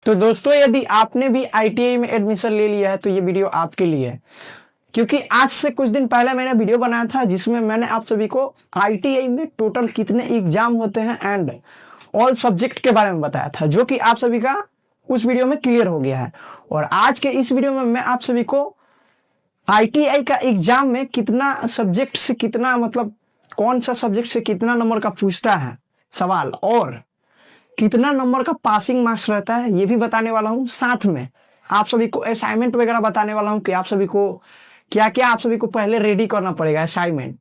तो दोस्तों, यदि आपने भी आईटीआई में एडमिशन ले लिया है तो ये वीडियो आपके लिए है, क्योंकि आज से कुछ दिन पहले मैंने वीडियो बनाया था जिसमें मैंने आप सभी को आईटीआई में टोटल कितने एग्जाम होते हैं एंड ऑल सब्जेक्ट के बारे में बताया था, जो कि आप सभी का उस वीडियो में क्लियर हो गया है। और आज के इस वीडियो में मैं आप सभी को आईटीआई का एग्जाम में कितना सब्जेक्ट से कितना, मतलब कौन सा सब्जेक्ट से कितना नंबर का पूछता है सवाल और कितना नंबर का पासिंग मार्क्स रहता है, ये भी बताने वाला हूं। साथ में आप सभी को असाइनमेंट वगैरह बताने वाला हूं कि आप सभी को क्या क्या आप सभी को पहले रेडी करना पड़ेगा। Assignment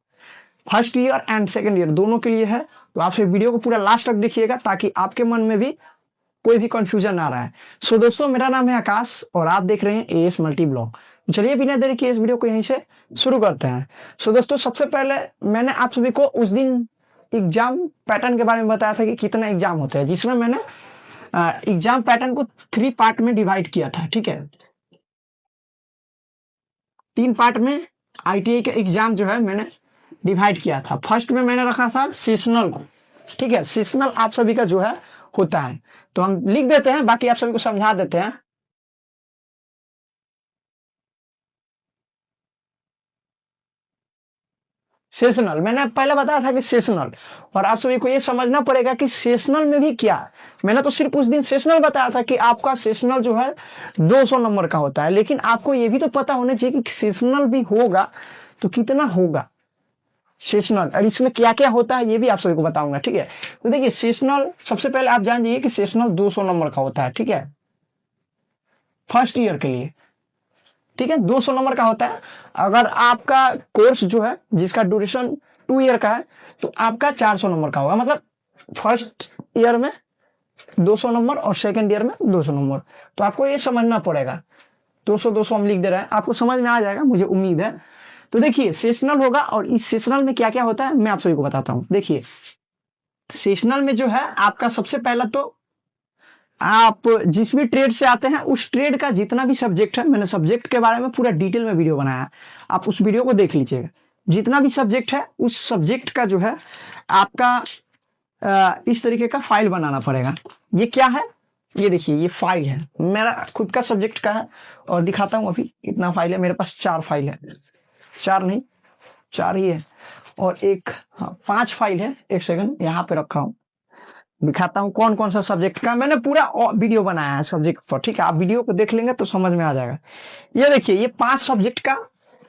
first year and second year दोनों के लिए है, तो आप सभी वीडियो को पूरा लास्ट तक देखिएगा ताकि आपके मन में भी कोई भी कंफ्यूजन ना रहा है। सो दोस्तों, मेरा नाम है आकाश और आप देख रहे हैं एएस मल्टी ब्लॉग। चलिए बिना देरी के इस वीडियो को यहीं से शुरू करते हैं। सो दोस्तों, सबसे पहले मैंने आप सभी को उस दिन एग्जाम पैटर्न के बारे में बताया था कि कितना एग्जाम होता है, जिसमें मैंने एग्जाम पैटर्न को 3 पार्ट में डिवाइड किया था। ठीक है, 3 पार्ट में आईटीआई का एग्जाम जो है मैंने डिवाइड किया था। फर्स्ट में मैंने रखा था सेशनल को। ठीक है, सेशनल आप सभी का जो है होता है, तो हम लिख देते हैं, बाकी आप सभी को समझा देते हैं। सेशनल मैंने पहले बताया था कि सेशनल, और आप सभी को ये समझना पड़ेगा कि सेशनल में भी क्या। मैंने तो सिर्फ उस दिन सेशनल बताया था कि आपका सेशनल जो है 200 नंबर का होता है, लेकिन आपको ये भी तो पता होना चाहिए कि सेशनल भी होगा तो कितना होगा सेशनल, और इसमें क्या क्या होता है ये भी आप सभी को बताऊंगा। ठीक है, तो देखिए सेशनल सबसे पहले आप जान जाइए कि सेशनल 200 नंबर का होता है। ठीक है, फर्स्ट ईयर के लिए। ठीक है, 200 नंबर का होता है। अगर आपका कोर्स जो है जिसका ड्यूरेशन 2 ईयर का है तो आपका 400 नंबर का होगा। मतलब फर्स्ट ईयर में 200 नंबर और सेकंड ईयर में 200 नंबर। तो आपको ये समझना पड़ेगा। 200 हम लिख दे रहे हैं, आपको समझ में आ जाएगा, मुझे उम्मीद है। तो देखिए सेशनल होगा, और इस सेशनल में क्या क्या होता है मैं आप सभी को बताता हूं। देखिए सेशनल में जो है आपका सबसे पहला, तो आप जिस भी ट्रेड से आते हैं उस ट्रेड का जितना भी सब्जेक्ट है, मैंने सब्जेक्ट के बारे में पूरा डिटेल में वीडियो बनाया, आप उस वीडियो को देख लीजिएगा। जितना भी सब्जेक्ट है उस सब्जेक्ट का जो है आपका इस तरीके का फाइल बनाना पड़ेगा। ये क्या है, ये देखिए ये फाइल है, मेरा खुद का सब्जेक्ट का है, और दिखाता हूं। अभी इतना फाइल है मेरे पास, 4 फाइल है, 4 नहीं 4 ही है, और एक 5 फाइल है। एक सेकंड यहाँ पे रखा हूं, दिखाता हूं कौन कौन सा सब्जेक्ट का मैंने पूरा वीडियो बनाया है सब्जेक्ट पर। ठीक है, आप वीडियो को देख लेंगे तो समझ में आ जाएगा। ये देखिए ये 5 सब्जेक्ट का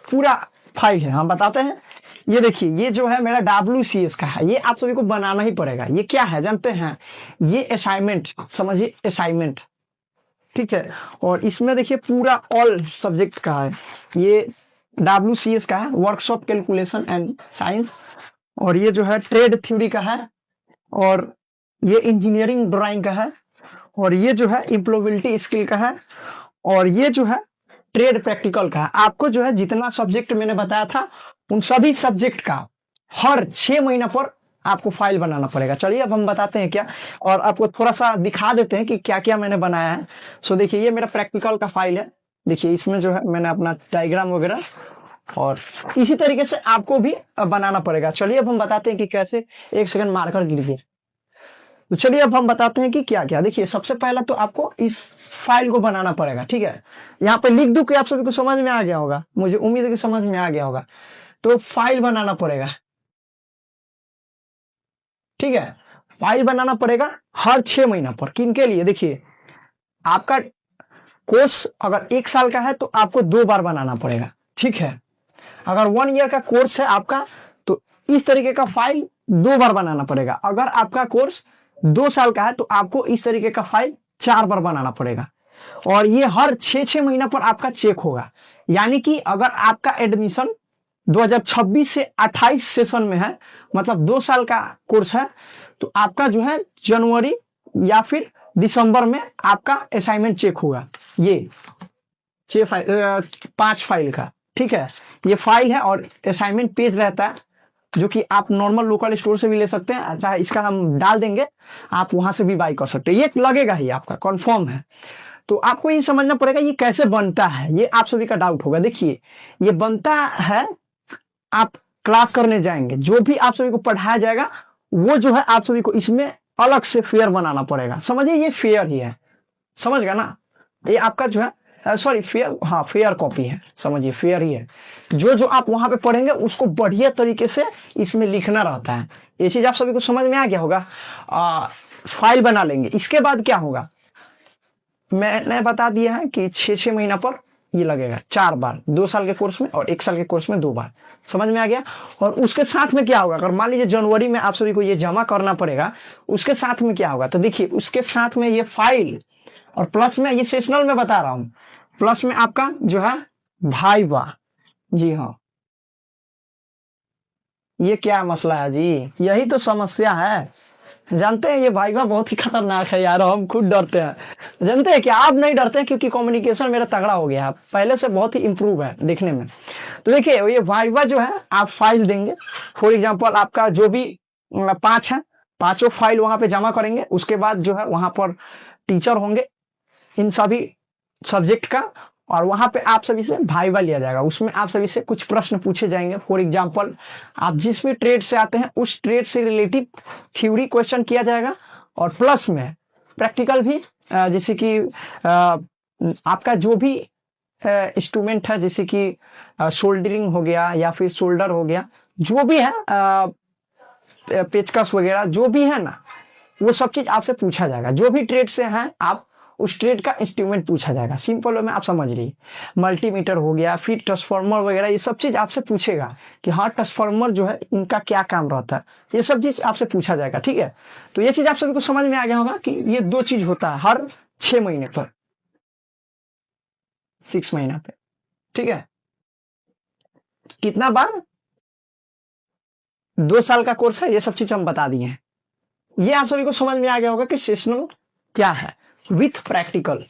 पूरा फाइल है, हम बताते हैं। ये देखिए ये जो है मेरा WCS का है, ये आप सभी को बनाना ही पड़ेगा। ये क्या है जानते हैं, ये असाइनमेंट, समझिए असाइनमेंट। ठीक है, और इसमें देखिए पूरा ऑल सब्जेक्ट का है। ये WCS का है, वर्कशॉप कैलकुलेशन एंड साइंस, और ये जो है ट्रेड थ्योरी का है, और ये इंजीनियरिंग ड्राइंग का है, और ये जो है इम्प्लॉयबिलिटी स्किल का है, और ये जो है ट्रेड प्रैक्टिकल का है। आपको जो है जितना सब्जेक्ट मैंने बताया था उन सभी सब्जेक्ट का हर 6 महीना पर आपको फाइल बनाना पड़ेगा। चलिए अब हम बताते हैं क्या, और आपको थोड़ा सा दिखा देते हैं कि क्या क्या मैंने बनाया है। सो देखिए ये मेरा प्रैक्टिकल का फाइल है। देखिए इसमें जो है मैंने अपना डायग्राम वगैरह, और इसी तरीके से आपको भी बनाना पड़ेगा। चलिए अब हम बताते हैं कि कैसे। एक सेकंड मार्कर गिर गया, तो चलिए अब हम बताते हैं कि क्या क्या। देखिए सबसे पहला तो आपको इस फाइल को बनाना पड़ेगा। ठीक है, यहाँ पे लिख दूं कि आप सभी को समझ में आ गया होगा, मुझे उम्मीद है कि समझ में आ गया होगा। तो फाइल बनाना पड़ेगा। ठीक है, फाइल बनाना पड़ेगा हर 6 महीना पर। किन के लिए, देखिए आपका कोर्स अगर 1 साल का है तो आपको 2 बार बनाना पड़ेगा। ठीक है, अगर 1 ईयर का कोर्स है आपका तो इस तरीके का फाइल 2 बार बनाना पड़ेगा। अगर आपका कोर्स 2 साल का है तो आपको इस तरीके का फाइल 4 बार बनाना पड़ेगा, और ये हर 6 महीना पर आपका चेक होगा। यानी कि अगर आपका एडमिशन 2026 से 28 सेशन में है, मतलब 2 साल का कोर्स है, तो आपका जो है जनवरी या फिर दिसंबर में आपका असाइनमेंट चेक होगा। ये 5 फाइल का। ठीक है, ये फाइल है और असाइनमेंट पेज रहता है, जो कि आप नॉर्मल लोकल स्टोर से भी ले सकते हैं। अच्छा, इसका हम डाल देंगे, आप वहां से भी बाई कर सकते हैं। ये लगेगा ही आपका, कंफर्म है। तो आपको ये समझना पड़ेगा ये कैसे बनता है, ये आप सभी का डाउट होगा। देखिए ये बनता है, आप क्लास करने जाएंगे, जो भी आप सभी को पढ़ाया जाएगा वो जो है आप सभी को इसमें अलग से फेयर बनाना पड़ेगा। समझिए ये फेयर ही है, समझ गया ना। ये आपका जो है सॉरी फेयर, हाँ फेयर कॉपी है, समझिए फेयर ही है। जो जो आप वहां पे पढ़ेंगे उसको बढ़िया तरीके से इसमें लिखना रहता है। ये चीज आप सभी को समझ में आ गया होगा। फाइल बना लेंगे, इसके बाद क्या होगा मैंने बता दिया है कि 6-6 महीना पर ये लगेगा 4 बार, 2 साल के कोर्स में और 1 साल के कोर्स में 2 बार। समझ में आ गया। और उसके साथ में क्या होगा, अगर मान लीजिए जनवरी में आप सभी को ये जमा करना पड़ेगा, उसके साथ में क्या होगा, तो देखिए उसके साथ में ये फाइल और प्लस में ये सेशनल में बता रहा हूं, प्लस में आपका जो है भाईवा। जी हाँ, ये क्या मसला है जी, यही तो समस्या है। जानते हैं ये भाईवा बहुत ही खतरनाक है यार, हम खुद डरते हैं। जानते हैं कि आप नहीं डरते हैं क्योंकि कम्युनिकेशन मेरा तगड़ा हो गया है, पहले से बहुत ही इंप्रूव है देखने में। तो देखिए ये भाईवा जो है आप फाइल देंगे, फॉर एग्जांपल आपका जो भी 5 है, 5 फाइल वहां पे जमा करेंगे। उसके बाद जो है वहां पर टीचर होंगे इन सभी सब्जेक्ट का, और वहां पे आप सभी से भाईवा लिया जाएगा। उसमें आप सभी से कुछ प्रश्न पूछे जाएंगे। फॉर एग्जांपल आप जिस भी ट्रेड से आते हैं उस ट्रेड से रिलेटेड थ्योरी क्वेश्चन किया जाएगा, और प्लस में प्रैक्टिकल भी, जैसे कि आपका जो भी इंस्ट्रूमेंट है, जैसे कि सोल्डरिंग हो गया या फिर सोल्डर हो गया, जो भी है पेचकस वगैरह जो भी है ना, वो सब चीज आपसे पूछा जाएगा। जो भी ट्रेड से हैं आप उस ट्रेड का इंस्ट्रूमेंट पूछा जाएगा। सिंपल वे में आप समझ लीजिए, मल्टीमीटर हो गया, फिर ट्रांसफार्मर वगैरह, ये सब चीज आपसे पूछेगा कि हाँ ट्रांसफार्मर जो है इनका क्या काम रहता है, ये सब चीज आपसे पूछा जाएगा। ठीक है, तो ये चीज आप सभी को समझ में आ गया होगा कि ये 2 चीज होता है हर 6 महीने पर, 6 महीना पे। ठीक है, कितना बार, 2 साल का कोर्स है, ये सब चीज हम बता दिए हैं। ये आप सभी को समझ में आ गया होगा कि सेशनल क्या है विथ प्रैक्टिकल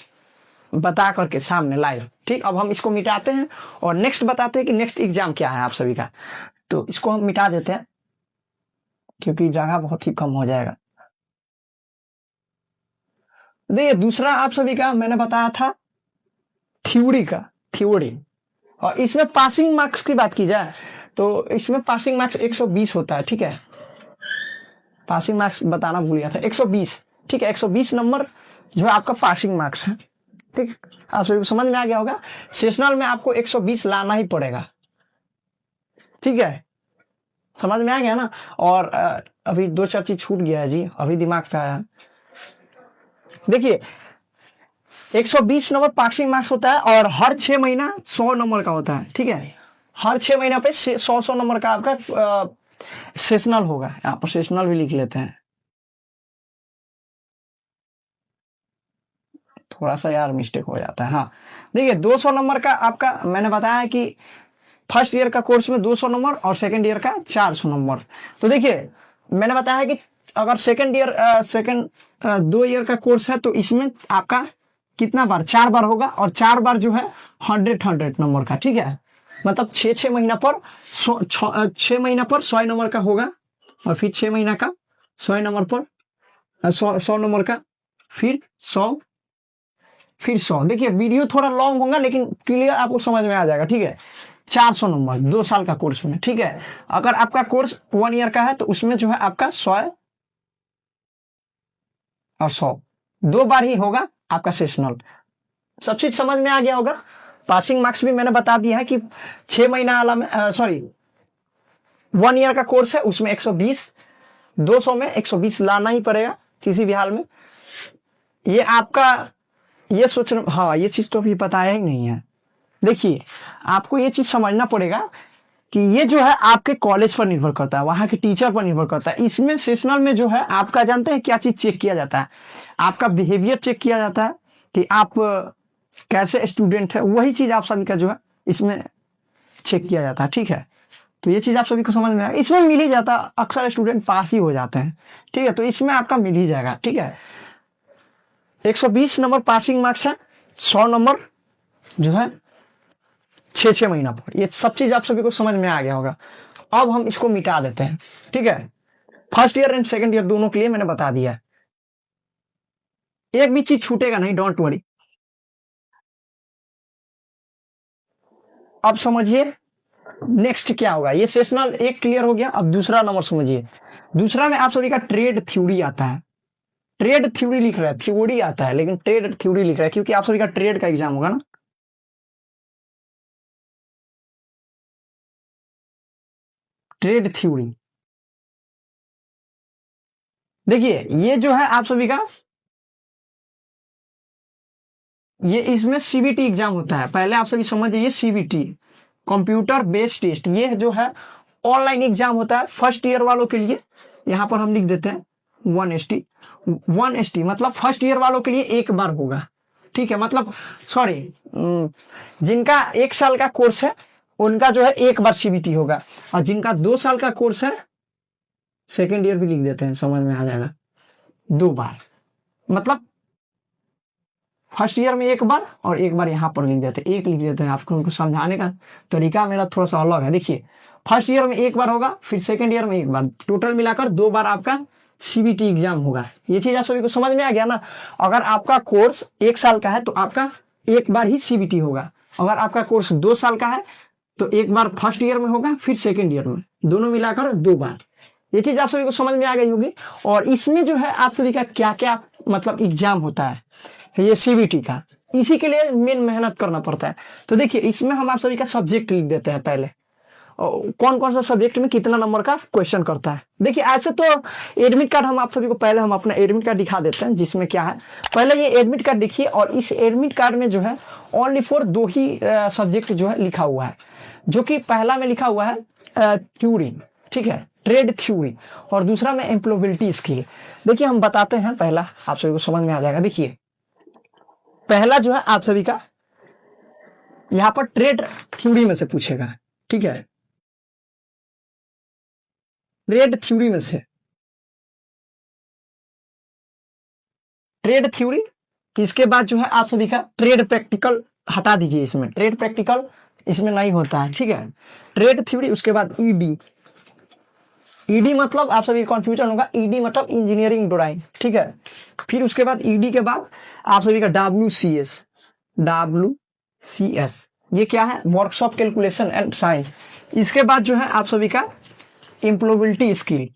बता करके सामने लाइव। ठीक, अब हम इसको मिटाते हैं और नेक्स्ट बताते हैं कि नेक्स्ट एग्जाम क्या है आप सभी का। तो इसको हम मिटा देते हैं क्योंकि जगह बहुत ही कम हो जाएगा। देखिए दूसरा आप सभी का मैंने बताया था थ्योरी का, थ्योरी। और इसमें पासिंग मार्क्स की बात की जाए तो इसमें पासिंग मार्क्स 120 होता है। ठीक है, पासिंग मार्क्स बताना भूल गया था, 120। ठीक है, 120 नंबर जो है आपका पासिंग मार्क्स है। ठीक, आप सभी को समझ में आ गया होगा। सेशनल में आपको 120 लाना ही पड़ेगा। ठीक है, समझ में आ गया ना। और अभी 2-4 चीज छूट गया है जी, अभी दिमाग पे आया। देखिए 120 नंबर पासिंग मार्क्स होता है और हर 6 महीना 100 नंबर का होता है। ठीक है, हर 6 महीना पे 100 नंबर का आपका सेशनल होगा। यहाँ पर सेशनल भी लिख लेते हैं, थोड़ा सा यार मिस्टेक हो जाता है। हाँ देखिए 200 नंबर का आपका मैंने बताया है कि फर्स्ट ईयर का कोर्स में 200 नंबर और सेकंड ईयर का 400 नंबर। तो देखिए मैंने बताया है कि अगर सेकंड ईयर 2 ईयर का कोर्स है तो इसमें आपका कितना बार, 4 बार होगा, और 4 बार जो है 100 नंबर का। ठीक है, मतलब 6 महीना पर 6 महीना पर 100 नंबर का होगा, और फिर 6 महीना का 100 नंबर पर 100 नंबर का, फिर 100, फिर 100। देखिए वीडियो थोड़ा लॉन्ग होगा लेकिन क्लियर आपको समझ में आ जाएगा। ठीक है, 400 नंबर 2 साल का कोर्स में। ठीक है, अगर आपका कोर्स 1 ईयर का है तो उसमें जो है आपका 100 और 100 2 बार ही होगा आपका सेशनल। सब चीज समझ में आ गया होगा। पासिंग मार्क्स भी मैंने बता दिया है कि 6 महीना वाला में 1 ईयर का कोर्स है उसमें 120, 200 में 120 लाना ही पड़ेगा किसी भी हाल में। ये आपका ये सोच, हाँ ये चीज तो अभी बताया ही नहीं है। देखिए आपको ये चीज समझना पड़ेगा कि ये जो है आपके कॉलेज पर निर्भर करता है, वहां के टीचर पर निर्भर करता है। इसमें सेशनल में जो है आपका जानते हैं क्या चीज चेक किया जाता है, आपका बिहेवियर चेक किया जाता है कि आप कैसे स्टूडेंट है, वही चीज आप सभी का जो है इसमें चेक किया जाता है। ठीक है, तो ये चीज आप सभी को समझ में आएगा। इसमें मिल ही जाता है, अक्सर स्टूडेंट पास ही हो जाते हैं। ठीक है, तो इसमें आपका मिल ही जाएगा। ठीक है, 120 नंबर पासिंग मार्क्स है, 100 नंबर जो है 6 महीना पर। ये सब चीज आप सभी को समझ में आ गया होगा। अब हम इसको मिटा देते हैं। ठीक है, first year and second year दोनों के लिए मैंने बता दिया है, एक भी चीज छूटेगा नहीं, डोंट वरी। अब समझिए नेक्स्ट क्या होगा। ये सेशनल एक क्लियर हो गया। अब दूसरा नंबर समझिए, दूसरा में आप सभी का ट्रेड थ्योरी आता है। ट्रेड थ्योरी लिख रहा है, थ्योरी आता है लेकिन ट्रेड थ्योरी लिख रहा है, क्योंकि आप सभी का ट्रेड का एग्जाम होगा ना। ट्रेड थ्योरी देखिए, ये जो है आप सभी का, ये इसमें सीबीटी एग्जाम होता है। पहले आप सभी समझिए, सीबीटी कंप्यूटर बेस्ड टेस्ट, ये जो है ऑनलाइन एग्जाम होता है फर्स्ट ईयर वालों के लिए। यहां पर हम लिख देते हैं 1ST। 1ST मतलब फर्स्ट ईयर वालों के लिए एक बार होगा, ठीक है। मतलब सॉरी, जिनका 1 साल का कोर्स है उनका जो है एक बार सीबीटी होगा, और जिनका 2 साल का कोर्स है, सेकेंड ईयर भी लिख देते हैं, समझ में आ जाएगा, 2 बार। मतलब फर्स्ट ईयर में एक बार और एक बार यहाँ पर लिख देते हैं, एक लिख देते हैं। आपको उनको समझाने का तरीका मेरा थोड़ा सा अलग है। देखिए, फर्स्ट ईयर में एक बार होगा, फिर सेकेंड ईयर में एक बार, टोटल मिलाकर 2 बार आपका सीबीटी एग्जाम होगा। ये चीज आप सभी को समझ में आ गया ना। अगर आपका कोर्स 1 साल का है तो आपका एक बार ही सीबीटी होगा। अगर आपका कोर्स 2 साल का है तो एक बार फर्स्ट ईयर में होगा, फिर सेकेंड ईयर में, दोनों मिलाकर 2 बार। ये चीज आप सभी को समझ में आ गई होगी। और इसमें जो है आप सभी का क्या क्या मतलब एग्जाम होता है, ये सीबीटी का, इसी के लिए मेन मेहनत करना पड़ता है। तो देखिए, इसमें हम आप सभी का सब्जेक्ट लिख देते हैं पहले, कौन कौन सा सब्जेक्ट में कितना नंबर का क्वेश्चन करता है। देखिए, ऐसे तो एडमिट कार्ड हम आप सभी को, पहले हम अपना एडमिट कार्ड दिखा देते हैं, जिसमें क्या है, पहले ये एडमिट कार्ड देखिए। और इस एडमिट कार्ड में जो है ओनली फॉर 2 ही सब्जेक्ट जो है लिखा हुआ है, जो कि पहला में लिखा हुआ है थ्योरी, ठीक है, ट्रेड थ्योरी, और दूसरा में एम्प्लॉयबिलिटी स्किल। देखिए, हम बताते हैं, पहला आप सभी को समझ में आ जाएगा। देखिए, पहला जो है आप सभी का यहां पर ट्रेड थ्योरी में से पूछेगा, ठीक है, ट्रेड थ्योरी में से, ट्रेड थ्योरी। इसके बाद जो है आप सभी का ट्रेड प्रैक्टिकल, हटा दीजिए, इसमें ट्रेड प्रैक्टिकल इसमें नहीं होता है, ठीक है। ट्रेड थ्योरी, उसके बाद ईडी। ईडी मतलब आप सभी कंफ्यूजन होगा, ईडी मतलब इंजीनियरिंग ड्राइंग, ठीक है। फिर उसके बाद ईडी के बाद आप सभी का WCS। WCS ये क्या है, वर्कशॉप कैलकुलेशन एंड साइंस। इसके बाद जो है आप सभी का एम्प्लॉयबिलिटी स्किल।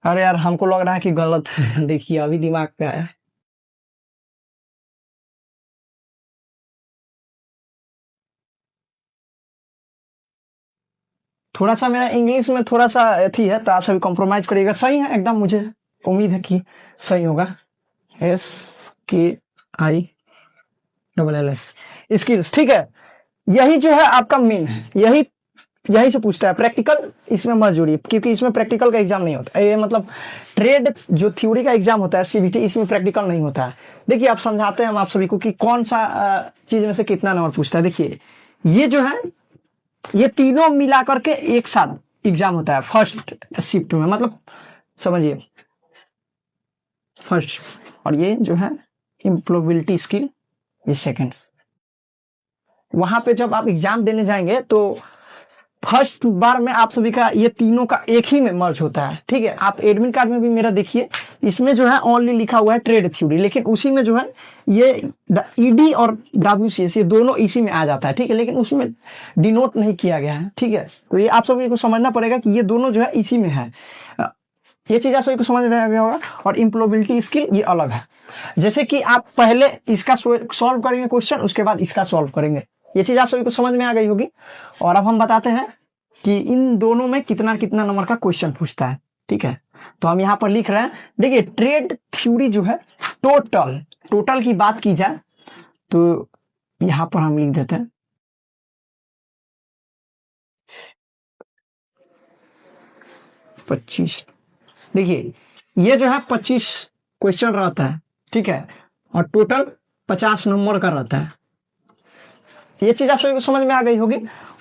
अरे यार, हमको लग रहा है कि गलत है। देखिए, अभी दिमाग पे आया। थोड़ा सा मेरा इंग्लिश में थोड़ा सा अथी है, तो आप सभी कॉम्प्रोमाइज करिएगा। सही है एकदम, मुझे उम्मीद है कि सही होगा। SKILLS स्किल्स, ठीक है। यही जो है आपका मेन है, यही यही से पूछता है। प्रैक्टिकल इसमें मत जोड़िए, क्योंकि इसमें प्रैक्टिकल का एग्जाम नहीं होता। ये मतलब ट्रेड जो थ्योरी का एग्जाम होता है सीबीटी, इसमें प्रैक्टिकल नहीं होता है। देखिए, आप समझाते हैं हम आप सभी को कि कौन सा चीज में से कितना नंबर पूछता है। देखिए, ये जो है, ये तीनों मिलाकर के एक साथ एग्जाम होता है फर्स्ट शिफ्ट में, मतलब समझिए फर्स्ट। और ये जो है एम्प्लॉयबिलिटी स्किल, ये सेकंड। वहां पे जब आप एग्जाम देने जाएंगे तो फर्स्ट बार में आप सभी का ये तीनों का एक ही में मर्ज होता है, ठीक है। आप एडमिट कार्ड में भी मेरा देखिए, इसमें जो है ओनली लिखा हुआ है ट्रेड थ्योरी, लेकिन उसी में जो है ये ईडी और WCS ये दोनों इसी में आ जाता है, ठीक है, लेकिन उसमें डिनोट नहीं किया गया है, ठीक है। तो ये आप सभी को समझना पड़ेगा कि ये दोनों जो है इसी में है। ये चीज आप सभी को समझ में आ गया होगा। और एम्प्लॉयबिलिटी स्किल ये अलग है, जैसे कि आप पहले इसका सॉल्व करेंगे क्वेश्चन, उसके बाद इसका सॉल्व करेंगे। ये चीज आप सभी को समझ में आ गई होगी। और अब हम बताते हैं कि इन दोनों में कितना कितना नंबर का क्वेश्चन पूछता है, ठीक है। तो हम यहाँ पर लिख रहे हैं। देखिए, ट्रेड थ्योरी जो है, टोटल की बात की जाए तो यहां पर हम लिख देते हैं 25। देखिए, ये जो है 25 क्वेश्चन रहता है, ठीक है, और टोटल 50 नंबर का रहता है। ये चीज आप सभी को समझ में आ गई होगी।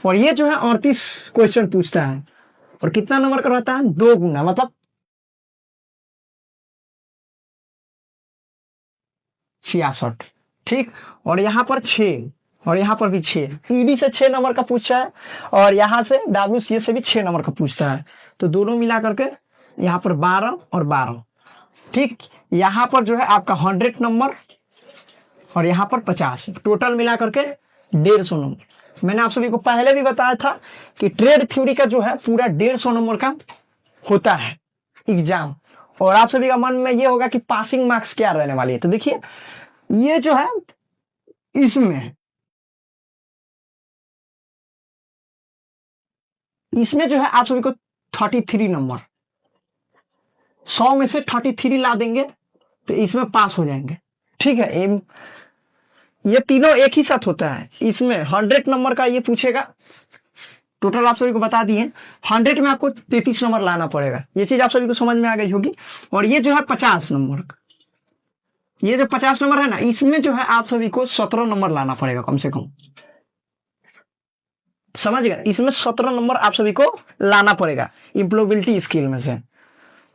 और ये जो है 38 क्वेश्चन पूछता है, और कितना नंबर का रहता है, 2 गुना, मतलब 66, ठीक। और यहाँ पर 6, और यहाँ पर भी 6, ईडी से 6 नंबर का पूछता है, और यहाँ से WCS से भी 6 नंबर का पूछता है। तो दोनों मिला करके यहाँ पर 12 और 12, ठीक। यहाँ पर जो है आपका 100 नंबर, और यहाँ पर 50, टोटल मिला करके 150 नंबर। मैंने आप सभी को पहले भी बताया था कि ट्रेड थ्योरी का जो है पूरा 150 नंबर का होता है एग्जाम। और आप सभी का मन में ये होगा कि पासिंग मार्क्स क्या रहने वाली है, तो देखिए ये जो है इसमें इसमें जो है आप सभी को 33 नंबर, 100 में से 33 ला देंगे तो इसमें पास हो जाएंगे। ठीक है, ये तीनों एक ही साथ होता है। इसमें 100 नंबर का ये पूछेगा, टोटल आप सभी को बता दिए 100 में आपको 33 नंबर लाना पड़ेगा। ये चीज आप सभी को समझ में आ गई होगी। और ये जो है 50 नंबर का, ये जो 50 नंबर है ना, इसमें जो है आप सभी को 17 नंबर लाना पड़ेगा कम से कम, समझ गए। इसमें 17 नंबर आप सभी को लाना पड़ेगा इम्प्लॉयबिलिटी स्किल में से।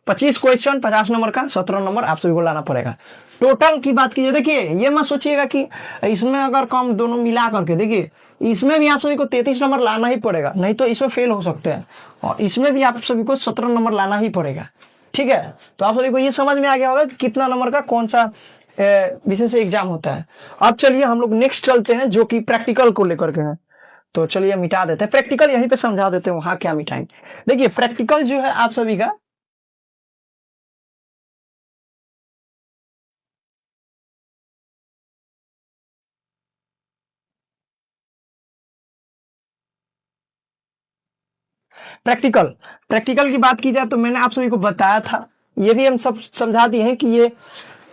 25 क्वेश्चन 50 नंबर का, 17 नंबर आप सभी को लाना पड़ेगा। टोटल की बात कीजिए, देखिए ये मत सोचिएगा कि इसमें अगर कम दोनों मिला करके, देखिए इसमें भी आप सभी को 33 नंबर लाना ही पड़ेगा, नहीं तो इसमें फेल हो सकते हैं। और इसमें भी आप सभी को 17 नंबर लाना ही पड़ेगा। ठीक है, तो आप सभी को ये समझ में आ गया होगा कि कितना नंबर का कौन सा विषय से एग्जाम होता है। अब चलिए हम लोग नेक्स्ट चलते हैं जो कि प्रैक्टिकल को लेकर के है। तो चलिए मिटा देते हैं प्रैक्टिकल, यहीं पे समझा देते हैं, वहां क्या मिटाएंगे। देखिए प्रैक्टिकल जो है आप सभी का प्रैक्टिकल प्रैक्टिकल की बात की जाए तो मैंने आप सभी को बताया था, ये भी हम सब समझा दिए हैं कि ये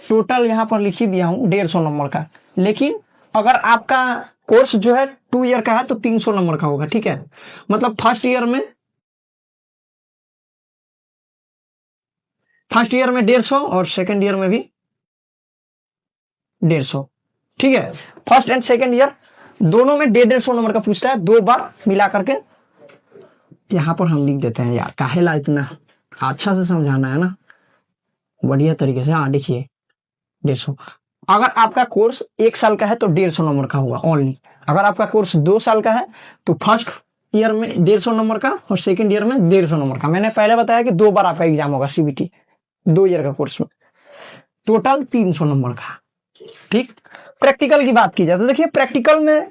टोटल यहाँ पर लिख ही दिया हूँ 150 नंबर का। लेकिन अगर आपका कोर्स जो है 2 ईयर का है तो 300 नंबर का होगा। ठीक है, मतलब फर्स्ट ईयर में 150 और सेकेंड ईयर में भी 150। ठीक है, फर्स्ट एंड सेकेंड ईयर दोनों में 150 नंबर का पूछता है, 2 बार मिला करके। यहां पर हम लिख देते हैं यार, काहेला इतना अच्छा से समझाना है ना, बढ़िया तरीके से। हाँ देखिए 150, अगर आपका कोर्स 1 साल का है तो 150 नंबर का होगा ओनली। अगर आपका कोर्स 2 साल का है तो फर्स्ट ईयर में 150 नंबर का और सेकेंड ईयर में 150 नंबर का। मैंने पहले बताया कि 2 बार आपका एग्जाम होगा सीबीटी 2 ईयर का कोर्स में, टोटल 300 नंबर का। ठीक, प्रैक्टिकल की बात की जाए तो देखिए प्रैक्टिकल में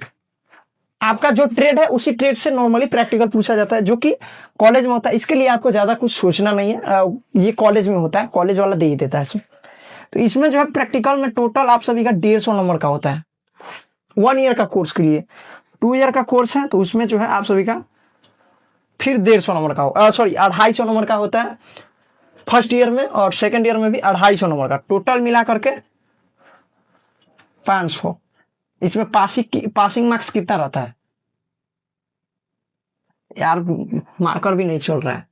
आपका जो ट्रेड है उसी ट्रेड से नॉर्मली प्रैक्टिकल पूछा जाता है, जो कि कॉलेज में होता है। इसके लिए आपको ज्यादा कुछ सोचना नहीं है, ये कॉलेज में होता है, कॉलेज वाला दे ही देता है इसमें। तो इसमें जो है प्रैक्टिकल में टोटल आप सभी का 150 नंबर का होता है 1 ईयर का कोर्स के लिए। 2 ईयर का कोर्स है तो उसमें जो है आप सभी का फिर 150 नंबर का सॉरी 250 नंबर का होता है फर्स्ट ईयर में, और सेकेंड ईयर में भी 250 नंबर का, टोटल मिला करके 500। इसमें पासिंग मार्क्स कितना रहता है यार, मार्कर भी नहीं चल रहा है।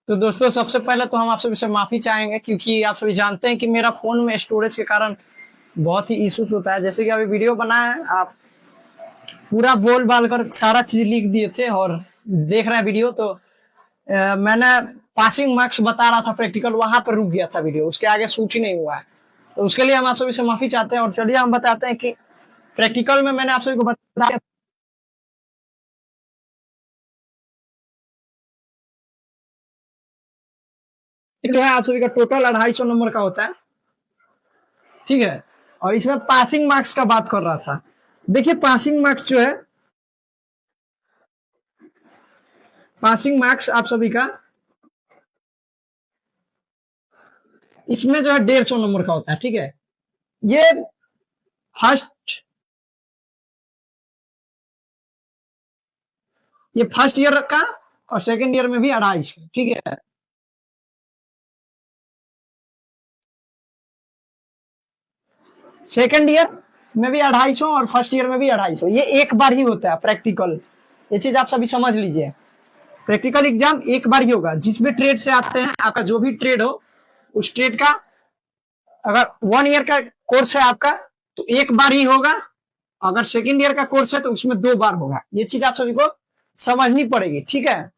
तो दोस्तों सबसे पहले तो हम आप सभी से माफी चाहेंगे, क्योंकि आप सभी जानते हैं कि मेरा फोन में स्टोरेज के कारण बहुत ही इश्यूज होता है। जैसे कि अभी वीडियो बनाया है, आप पूरा बोल बाल कर सारा चीज लिख दिए थे और देख रहे हैं वीडियो, तो मैंने पासिंग मार्क्स बता रहा था प्रैक्टिकल, वहां पर रुक गया था वीडियो, उसके आगे शूट ही नहीं हुआ है। तो उसके लिए हम आप सभी से माफी चाहते हैं। और चलिए हम बताते हैं कि प्रैक्टिकल में मैंने आप सभी को बताया जो है आप सभी का टोटल 250 नंबर का होता है। ठीक है, और इसमें पासिंग मार्क्स का बात कर रहा था। देखिए पासिंग मार्क्स जो है, पासिंग मार्क्स आप सभी का इसमें जो है 150 नंबर का होता है। ठीक है, ये फर्स्ट ईयर का और सेकेंड ईयर में भी 250। ठीक है, सेकेंड ईयर में भी 250 और फर्स्ट ईयर में भी 250। ये एक बार ही होता है प्रैक्टिकल, ये चीज आप सभी समझ लीजिए। प्रैक्टिकल एग्जाम एक बार ही होगा, जिस भी ट्रेड से आते हैं, आपका जो भी ट्रेड हो उस ट्रेड का अगर 1 ईयर का कोर्स है आपका तो एक बार ही होगा, अगर सेकेंड ईयर का कोर्स है तो उसमें 2 बार होगा। ये चीज आप सभी को समझनी पड़ेगी। ठीक है,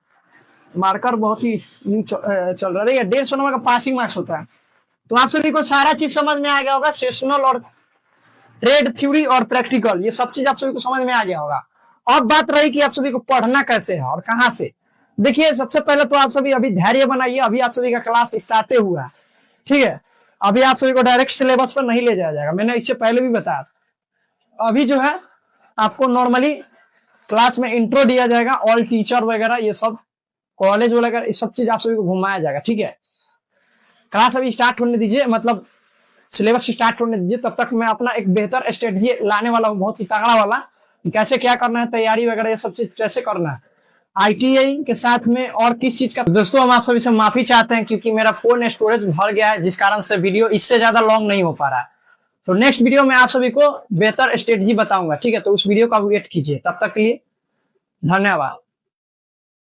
मार्कर बहुत ही चल रहा है। 150 नंबर का पासिंग मार्क्स होता है। तो आप सभी को सारा चीज समझ में आ गया होगा, सेशनल और ट्रेड थ्योरी और प्रैक्टिकल, ये सब चीज आप सभी को समझ में आ गया होगा। अब बात रही कि आप सभी को पढ़ना कैसे है और कहां से। देखिए सबसे पहले तो आप सभी अभी धैर्य बनाइए, अभी आप सभी का क्लास स्टार्ट हुआ है, ठीक है। अभी आप सभी को डायरेक्ट सिलेबस पर नहीं ले जाया जाएगा, मैंने इससे पहले भी बताया। अभी जो है आपको नॉर्मली क्लास में इंट्रो दिया जाएगा, ऑल टीचर वगैरह ये सब, कॉलेज वगैरह ये सब चीज आप सभी को घुमाया जाएगा, ठीक है। क्लास अभी स्टार्ट होने दीजिए, मतलब सिलेबस स्टार्ट होने दीजिए, तब तक मैं अपना एक बेहतर स्ट्रेटजी लाने वाला हूँ, बहुत ही तगड़ा वाला, कैसे क्या करना है, तैयारी वगैरह ये सब चीज कैसे करना है आईटीआई के साथ में और किस चीज का। दोस्तों हम आप सभी से माफी चाहते हैं क्योंकि मेरा फोन स्टोरेज भर गया है, जिस कारण से वीडियो इससे ज्यादा लॉन्ग नहीं हो पा रहा है। तो नेक्स्ट वीडियो में आप सभी को बेहतर स्ट्रेटजी बताऊंगा, ठीक है। तो उस वीडियो का वेट कीजिए, तब तक के लिए धन्यवाद।